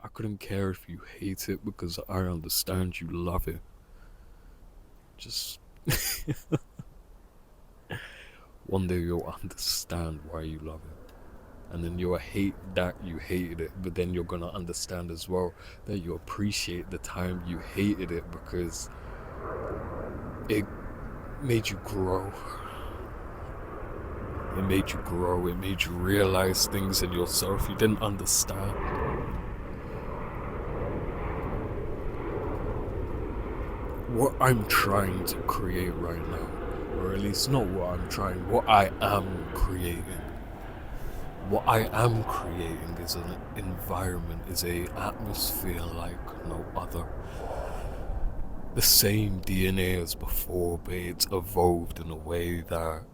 I couldn't care if you hate it because I understand you love it. Just one day you'll understand why you love it. And then you'll hate that you hated it, but then you're gonna understand as well that you appreciate the time you hated it because it made you grow. It made you grow, it made you realize things in yourself you didn't understand. What I'm trying to create right now, or at least not what I'm trying, what I am creating. What I am creating is an environment, is a atmosphere like no other. The same DNA as before, but it's evolved in a way that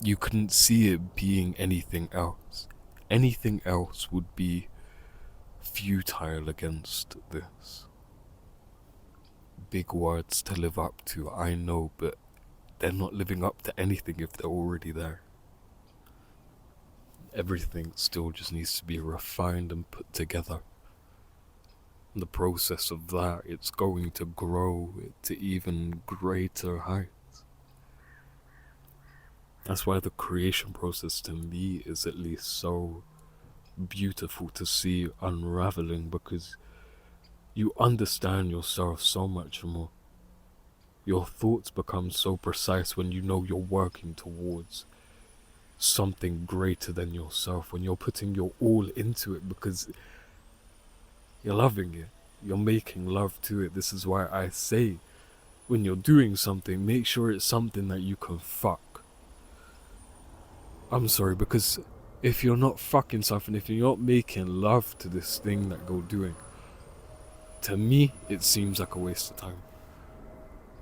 you couldn't see it being anything else. Anything else would be futile against this. Big words to live up to, I know, but they're not living up to anything if they're already there. Everything still just needs to be refined and put together. In the process of that, it's going to grow to even greater heights. That's why the creation process to me is at least so beautiful to see unraveling, because you understand yourself so much more. Your thoughts become so precise when you know you're working towards something greater than yourself, when you're putting your all into it because you're loving it. You're making love to it. This is why I say, when you're doing something, make sure it's something that you can fuck. I'm sorry, because if you're not fucking something, if you're not making love to this thing that you're doing, to me, it seems like a waste of time.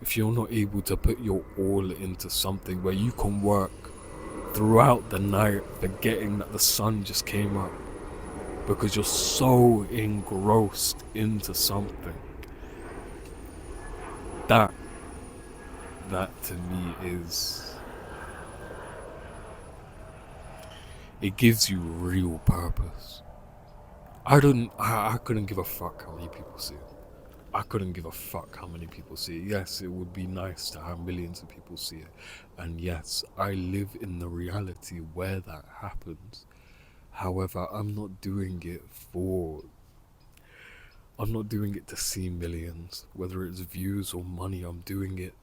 If you're not able to put your all into something where you can work throughout the night, forgetting that the sun just came up, because you're so engrossed into something, that to me is, it gives you real purpose. I couldn't give a fuck how many people see it. I couldn't give a fuck how many people see it. Yes, it would be nice to have millions of people see it. And yes, I live in the reality where that happens. However, I'm not doing it to see millions. Whether it's views or money, I'm doing it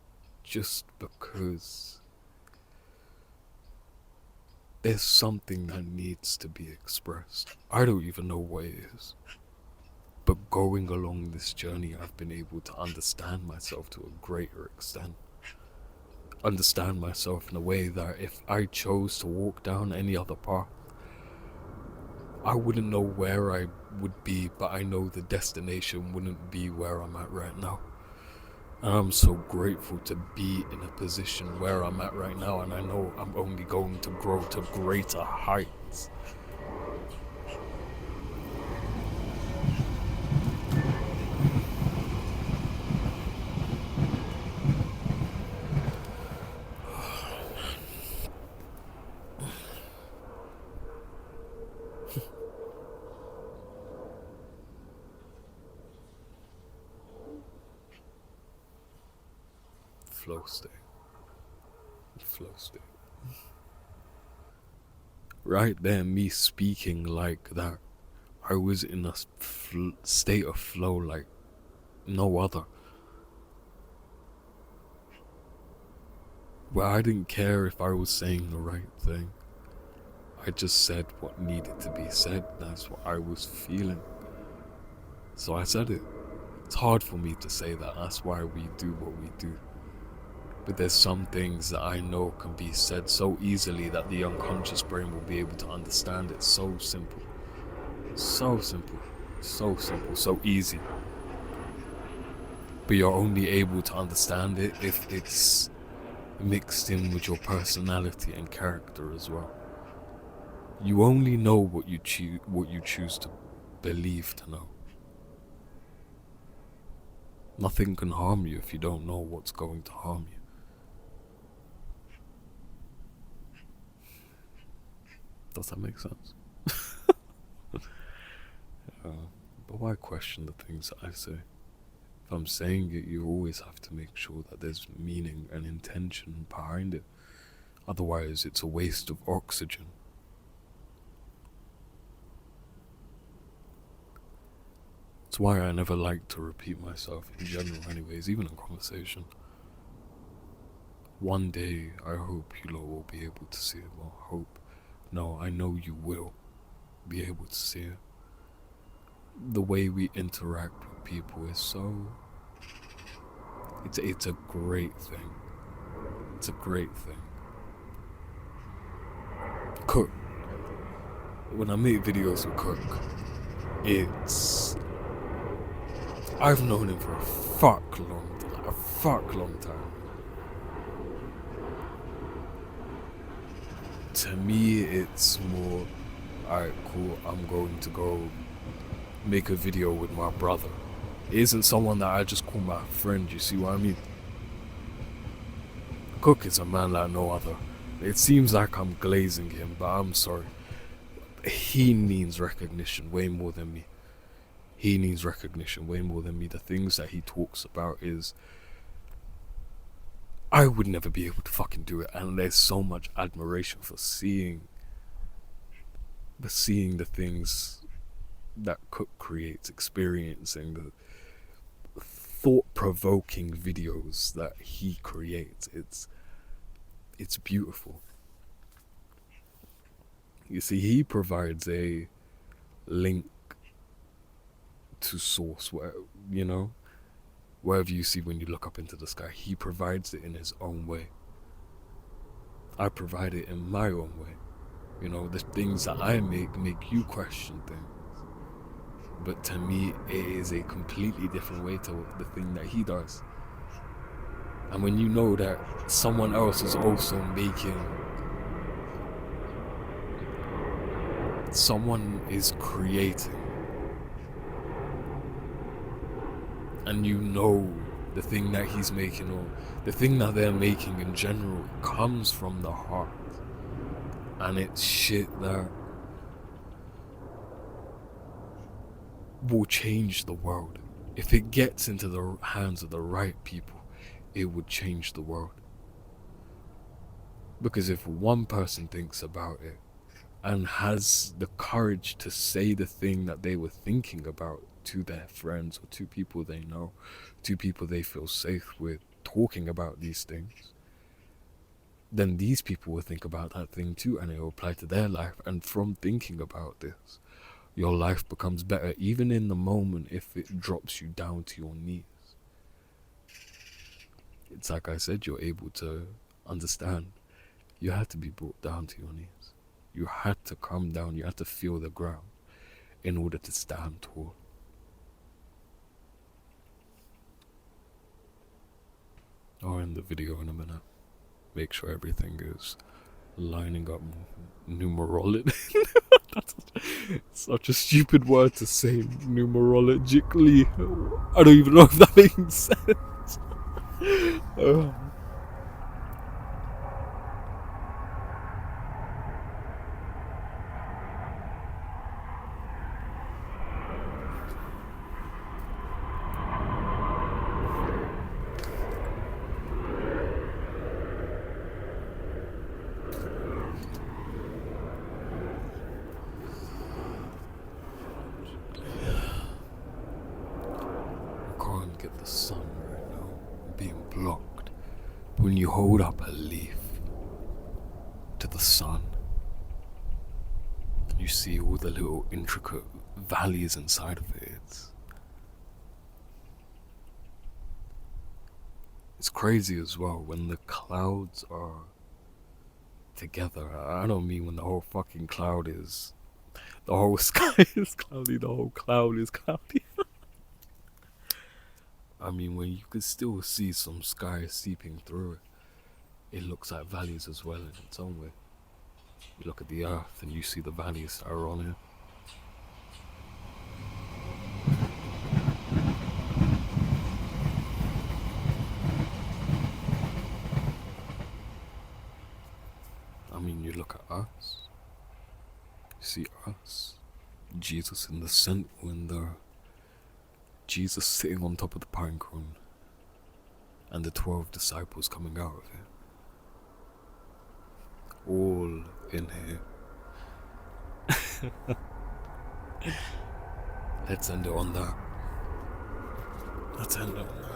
just because there's something that needs to be expressed. I don't even know what it is. But going along this journey, I've been able to understand myself to a greater extent. Understand myself in a way that if I chose to walk down any other path, I wouldn't know where I would be, but I know the destination wouldn't be where I'm at right now. And I'm so grateful to be in a position where I'm at right now, and I know I'm only going to grow to greater heights. Flow state. Flow state. Right there, me speaking like that, I was in a state of flow like no other. Where I didn't care if I was saying the right thing. I just said what needed to be said. That's what I was feeling. So I said it. It's hard for me to say that. That's why we do what we do. But there's some things that I know can be said so easily that the unconscious brain will be able to understand it. So simple. So simple. So simple. So easy. But you're only able to understand it if it's mixed in with your personality and character as well. You only know what you choose to believe to know. Nothing can harm you if you don't know what's going to harm you. Does that make sense? Uh, but why question the things that I say? If I'm saying it, you always have to make sure that there's meaning and intention behind it. Otherwise, it's a waste of oxygen. It's why I never like to repeat myself in general, anyways, even in conversation. One day, I hope you lot will be able to see it. Well, hope. No, I know you will be able to see it. The way we interact with people is so... It's a great thing. It's a great thing. Cook. When I make videos with Cook, it's... I've known him for a fuck long time. To me, it's more, alright, cool, I'm going to go make a video with my brother. It isn't someone that I just call my friend, you see what I mean? Cook is a man like no other. It seems like I'm glazing him, but I'm sorry. He needs recognition way more than me. He needs recognition way more than me. The things that he talks about is... I would never be able to fucking do it, and there's so much admiration for seeing the things that Cook creates, experiencing the thought-provoking videos that he creates. It's beautiful. You see, he provides a link to source, where, you know, wherever you see when you look up into the sky, he provides it in his own way. I provide it in my own way. You know, the things that I make you question things. But to me, it is a completely different way to the thing that he does. And when you know that someone else is also making... Someone is creating. And you know the thing that he's making, or the thing that they're making in general, comes from the heart. And it's shit that will change the world. If it gets into the hands of the right people, it would change the world. Because if one person thinks about it and has the courage to say the thing that they were thinking about to their friends or to people they know, to people they feel safe with, talking about these things, then these people will think about that thing too, and it will apply to their life. And from thinking about this, your life becomes better, even in the moment, if it drops you down to your knees. It's like I said, you're able to understand. You had to be brought down to your knees. You had to come down, you had to feel the ground in order to stand tall. I'll end the video in a minute. Make sure everything is lining up numerologically. That's such a stupid word to say, numerologically. I don't even know if that makes sense. Get the sun right now, being blocked. When you hold up a leaf to the sun, you see all the little intricate valleys inside of it. It's crazy as well when the clouds are together. I don't mean when the whole fucking cloud is... The whole sky is cloudy, the whole cloud is cloudy. I mean, when you could still see some sky seeping through it, it looks like valleys as well in its own way. You look at the earth and you see the valleys that are on it. I mean, you look at us. You see us Jesus in the center, when the Jesus sitting on top of the pine cone, and the 12 disciples coming out of it. All in here. Let's end it on that. Let's end it on that.